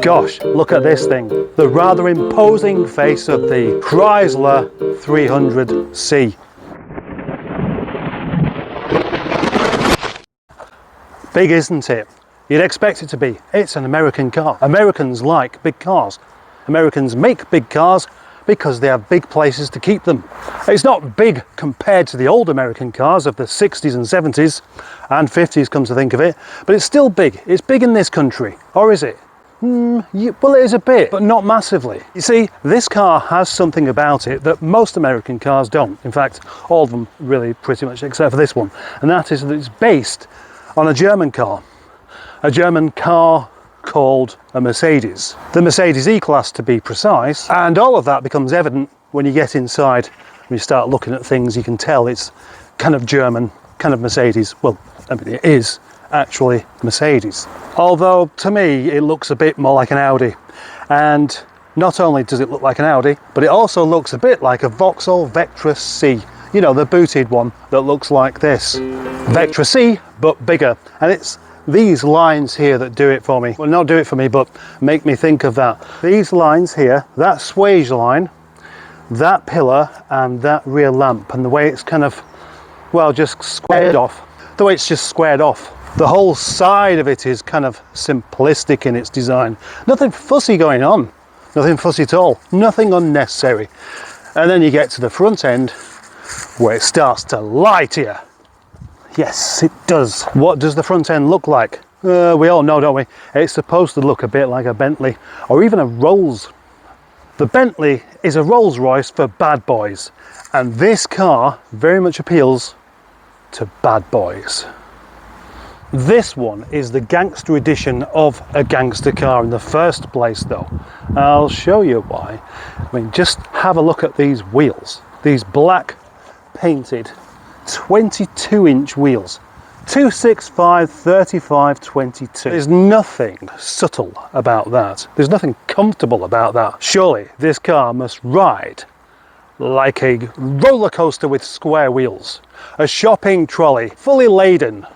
gosh, look at this thing. The rather imposing face of the Chrysler 300C. Big, isn't it? You'd expect it to be. It's an American car. Americans like big cars. Americans make big cars because they have big places to keep them. It's not big compared to the old American cars of the 60s and 70s and 50s, come to think of it, but it's still big. It's big in this country, or is it? Well, it is a bit, but not massively. You see, this car has something about it that most American cars don't. In fact, all of them really, pretty much, except for this one, and that is that it's based on a German car called a Mercedes. The Mercedes E-Class, to be precise, and all of that becomes evident when you get inside and you start looking at things. You can tell it's kind of German, kind of Mercedes. Well, I mean, it is actually Mercedes. Although, to me, it looks a bit more like an Audi. And not only does it look like an Audi, but it also looks a bit like a Vauxhall Vectra C. You know, the booted one that looks like this. Vectra C, but bigger. And it's these lines here that do it for me. Well, not do it for me, but make me think of that. These lines here, that swage line, that pillar, and that rear lamp, and the way it's kind of, well, just squared off. The way it's just squared off. The whole side of it is kind of simplistic in its design. Nothing fussy going on. Nothing fussy at all. Nothing unnecessary. And then you get to the front end, where it starts to lie to you. Yes, it does. What does the front end look like? We all know, don't we? It's supposed to look a bit like a Bentley, or even a Rolls. The Bentley is a Rolls Royce for bad boys, and this car very much appeals to bad boys. This one is the gangster edition of a gangster car in the first place, though. I'll show you why. I mean, just have a look at these wheels. These black painted 22-inch wheels. 265, 35, 22. There's nothing subtle about that. There's nothing comfortable about that. Surely this car must ride like a roller coaster with square wheels. A shopping trolley fully laden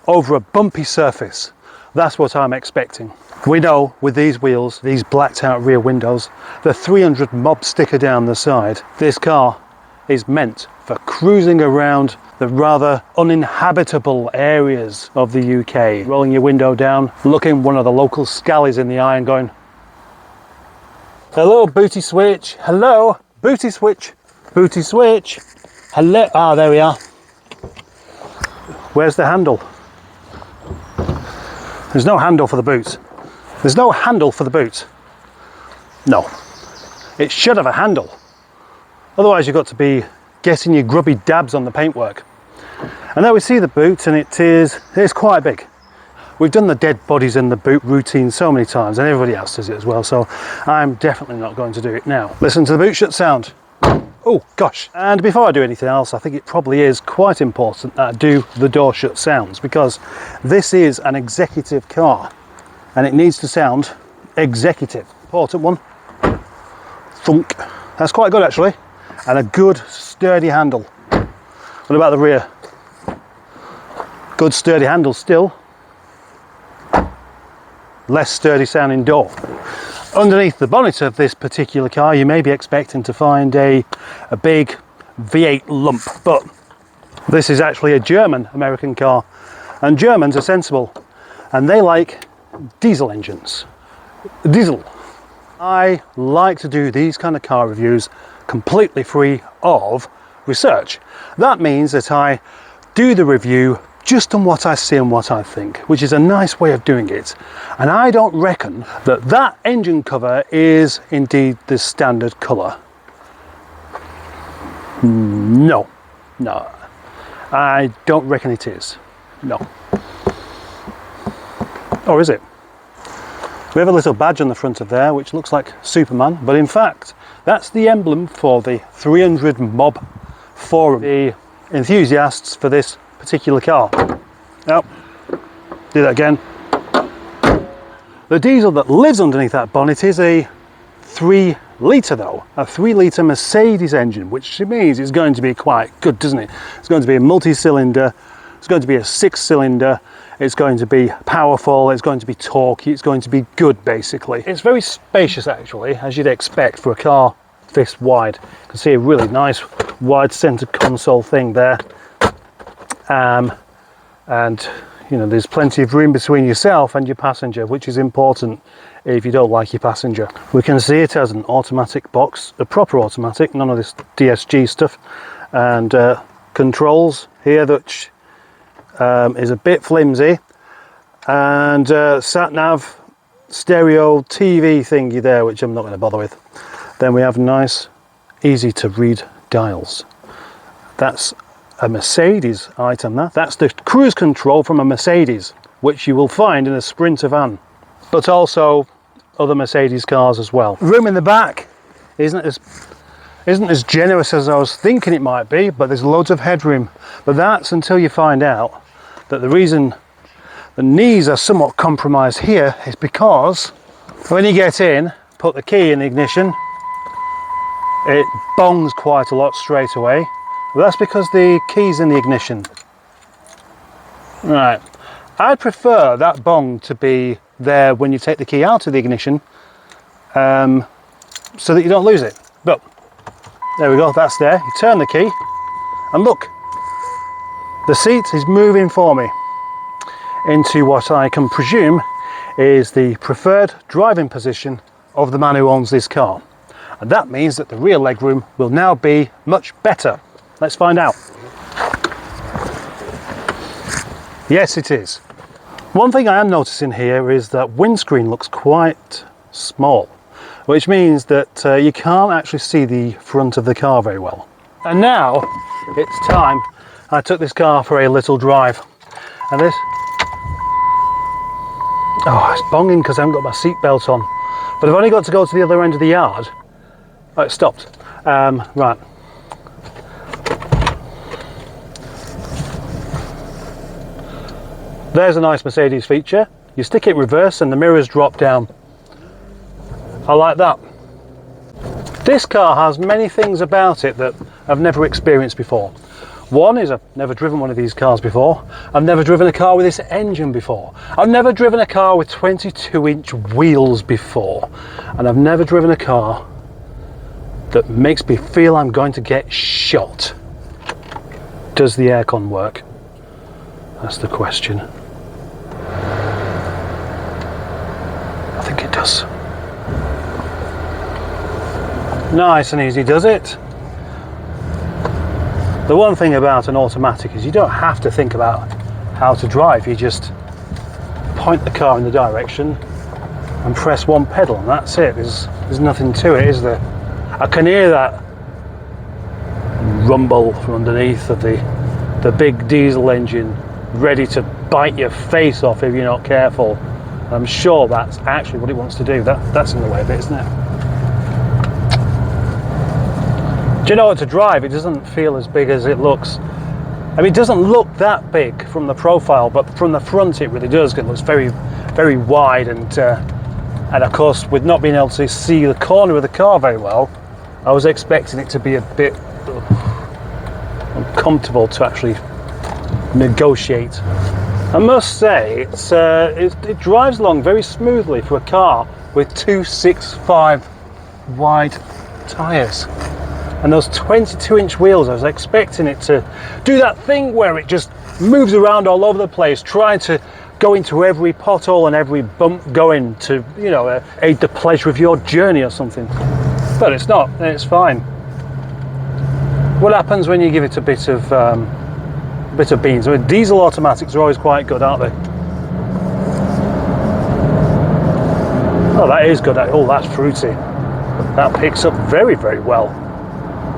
over a bumpy surface. That's what I'm expecting. We know with these wheels, these blacked out rear windows, the 300 mob sticker down the side, this car is meant for cruising around the rather uninhabitable areas of the UK. Rolling your window down, looking one of the local scallies in the eye and going, hello, booty switch. Hello, booty switch. Booty switch. Hello. Ah, there we are. Where's the handle? There's no handle for the boot. There's no handle for the boot. No. It should have a handle. Otherwise you've got to be getting your grubby dabs on the paintwork. And there we see the boot, and it's quite big. We've done the dead bodies in the boot routine so many times, and everybody else does it as well, so I'm definitely not going to do it now. Listen to the boot shut sound. Oh gosh. And before I do anything else, I think it probably is quite important that I do the door shut sounds, because this is an executive car and it needs to sound executive. Important one. Thunk. That's quite good actually. And a good sturdy handle. What about the rear? Good sturdy handle still. Less sturdy sounding door. Underneath the bonnet of this particular car, you may be expecting to find a big V8 lump, but this is actually a German American car, and Germans are sensible and they like diesel engines. Diesel. I like to do these kind of car reviews completely free of research. That means that I do the review just on what I see and what I think, which is a nice way of doing it. And I don't reckon that that engine cover is indeed the standard colour. No, I don't reckon it is. No. Or is it? We have a little badge on the front of there which looks like Superman, but in fact that's the emblem for the 300 Mob Forum, the enthusiasts for this particular car. Oh, do that again. The diesel that lives underneath that bonnet is a 3 litre though, a 3 litre Mercedes engine, which means it's going to be quite good, doesn't it? It's going to be a multi-cylinder, it's going to be a 6-cylinder, it's going to be powerful, it's going to be torquey, it's going to be good basically. It's very spacious actually, as you'd expect for a car this wide. You can see a really nice wide centre console thing there. And you know, there's plenty of room between yourself and your passenger, which is important if you don't like your passenger. We can see it as an automatic box, a proper automatic, none of this DSG stuff, and controls here that is a bit flimsy, and sat nav stereo TV thingy there, which I'm not going to bother with. Then we have nice easy to read dials. That's a Mercedes item. That's the cruise control from a Mercedes, which you will find in a Sprinter van, but also other Mercedes cars as well. Room in the back isn't as generous as I was thinking it might be, but there's loads of headroom. But that's until you find out that the reason the knees are somewhat compromised here is because when you get in, put the key in the ignition, it bongs quite a lot straight away. Well, that's because the key's in the ignition. Right, I'd prefer that bong to be there when you take the key out of the ignition, so that you don't lose it. But there we go, that's there. You turn the key and look, the seat is moving for me into what I can presume is the preferred driving position of the man who owns this car. And that means that the rear legroom will now be much better. Let's find out. Yes, it is. One thing I am noticing here is that windscreen looks quite small, which means that you can't actually see the front of the car very well. And now it's time I took this car for a little drive. And this, oh, it's bonging because I haven't got my seatbelt on. But I've only got to go to the other end of the yard. Oh, it stopped. Right. There's a nice Mercedes feature. You stick it in reverse and the mirrors drop down. I like that. This car has many things about it that I've never experienced before. One is I've never driven one of these cars before. I've never driven a car with this engine before. I've never driven a car with 22-inch wheels before. And I've never driven a car that makes me feel I'm going to get shot. Does the aircon work? That's the question. I think it does. Nice and easy does it. The one thing about an automatic is you don't have to think about how to drive. You just point the car in the direction and press one pedal and that's it. There's nothing to it, is there? I can hear that rumble from underneath of the big diesel engine ready to bite your face off if you're not careful. I'm sure that's actually what it wants to do. That's in the way of it, isn't it? Do you know what, to drive it doesn't feel as big as it looks. I mean, it doesn't look that big from the profile, but from the front it really does. It looks very, very wide, and of course, with not being able to see the corner of the car very well, I was expecting it to be a bit uncomfortable to actually negotiate. I must say, it drives along very smoothly for a car with 265 wide tyres. And those 22-inch wheels, I was expecting it to do that thing where it just moves around all over the place, trying to go into every pothole and every bump going to, you know, aid the pleasure of your journey or something. But it's not, and it's fine. What happens when you give it a bit of beans? I mean, diesel automatics are always quite good, aren't they? Oh, that is good. Oh, that's fruity. That picks up very, very well.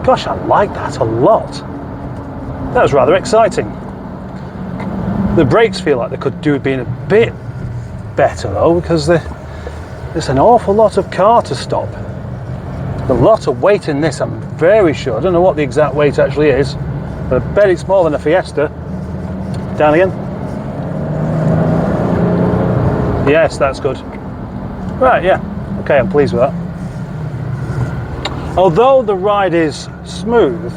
Gosh, I like that a lot. That was rather exciting. The brakes feel like they could do being a bit better though, because there's an awful lot of car to stop. A lot of weight in this, I'm very sure. I don't know what the exact weight actually is, but I bet it's more than a Fiesta. Down again. Yes, that's good. Right, yeah. Okay, I'm pleased with that. Although the ride is smooth,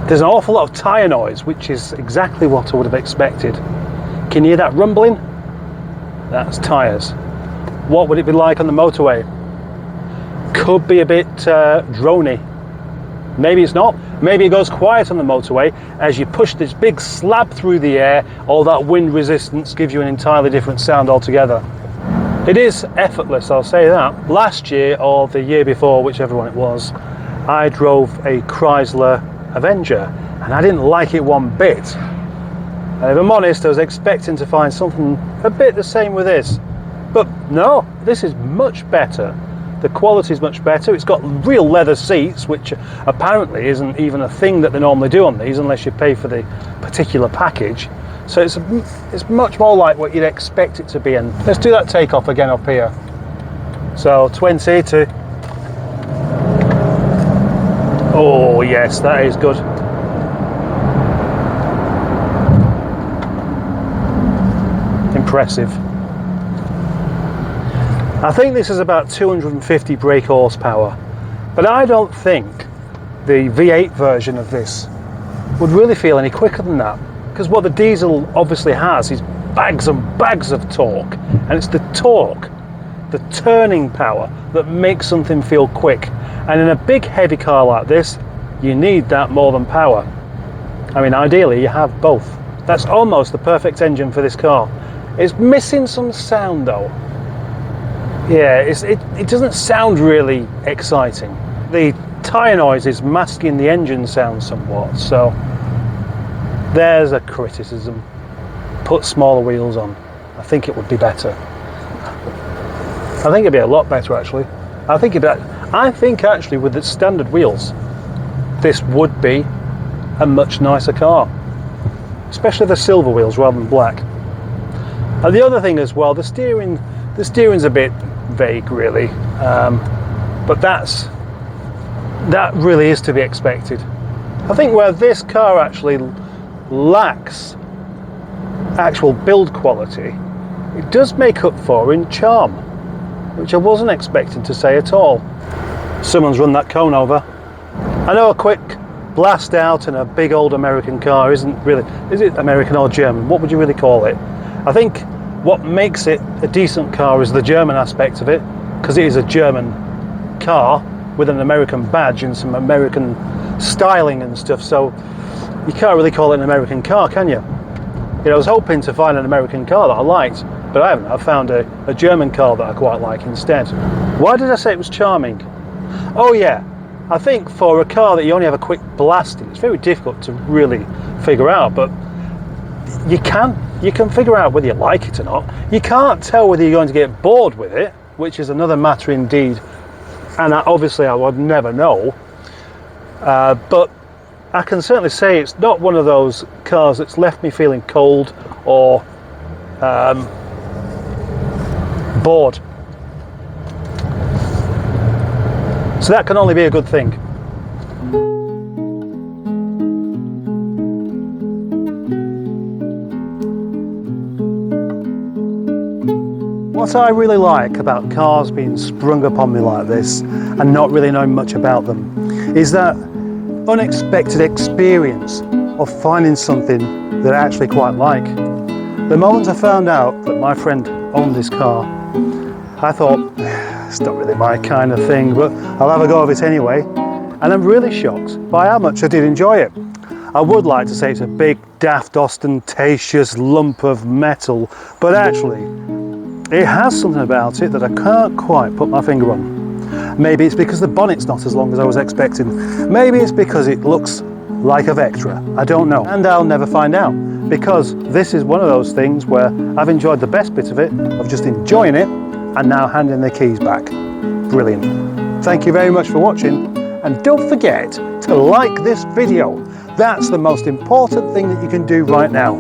there's an awful lot of tyre noise, which is exactly what I would have expected. Can you hear that rumbling? That's tyres. What would it be like on the motorway? Could be a bit drony. Maybe it's not. Maybe it goes quiet on the motorway as you push this big slab through the air. All that wind resistance gives you an entirely different sound altogether. It is effortless, I'll say that. Last year or the year before, whichever one it was, I drove a Chrysler Avenger and I didn't like it one bit. And if I'm honest, I was expecting to find something a bit the same with this. But no, this is much better. The quality is much better. It's got real leather seats, which apparently isn't even a thing that they normally do on these unless you pay for the particular package. So it's much more like what you'd expect it to be. And let's do that takeoff again up here. So 20 to... Oh yes, that is good. Impressive. I think this is about 250 brake horsepower, but I don't think the V8 version of this would really feel any quicker than that, because what the diesel obviously has is bags and bags of torque, and it's the torque, the turning power, that makes something feel quick. And in a big heavy car like this, you need that more than power. I mean, ideally you have both. That's almost the perfect engine for this car. It's missing some sound though. Yeah, it doesn't sound really exciting. The tyre noise is masking the engine sound somewhat, so there's a criticism. Put smaller wheels on. I think it would be better. I think it'd be a lot better actually. I think actually with the standard wheels, this would be a much nicer car. Especially the silver wheels rather than black. And the other thing as well, the steering's a bit vague really, but that really is to be expected. I think where this car actually lacks actual build quality, it does make up for in charm, which I wasn't expecting to say at all. Someone's run that cone over. I know a quick blast out in a big old American car isn't really, is it American or German? What would you really call it? I think what makes it a decent car is the German aspect of it, because it is a German car with an American badge and some American styling and stuff, so you can't really call it an American car, can you? I was hoping to find an American car that I liked, but I haven't. I've found a German car that I quite like instead. Why did I say it was charming? Oh yeah, I think for a car that you only have a quick blast in, it's very difficult to really figure out, but you can figure out whether you like it or not. You can't tell whether you're going to get bored with it, which is another matter indeed, and obviously I would never know, but I can certainly say it's not one of those cars that's left me feeling cold or bored. So that can only be a good thing. What I really like about cars being sprung upon me like this and not really knowing much about them is that unexpected experience of finding something that I actually quite like. The moment I found out that my friend owned this car, I thought, it's not really my kind of thing, but I'll have a go of it anyway. And I'm really shocked by how much I did enjoy it. I would like to say it's a big, daft, ostentatious lump of metal, but actually, it has something about it that I can't quite put my finger on. Maybe it's because the bonnet's not as long as I was expecting. Maybe it's because it looks like a Vectra. I don't know. And I'll never find out, because this is one of those things where I've enjoyed the best bit of it, of just enjoying it, and now handing the keys back. Brilliant. Thank you very much for watching, and don't forget to like this video. That's the most important thing that you can do right now.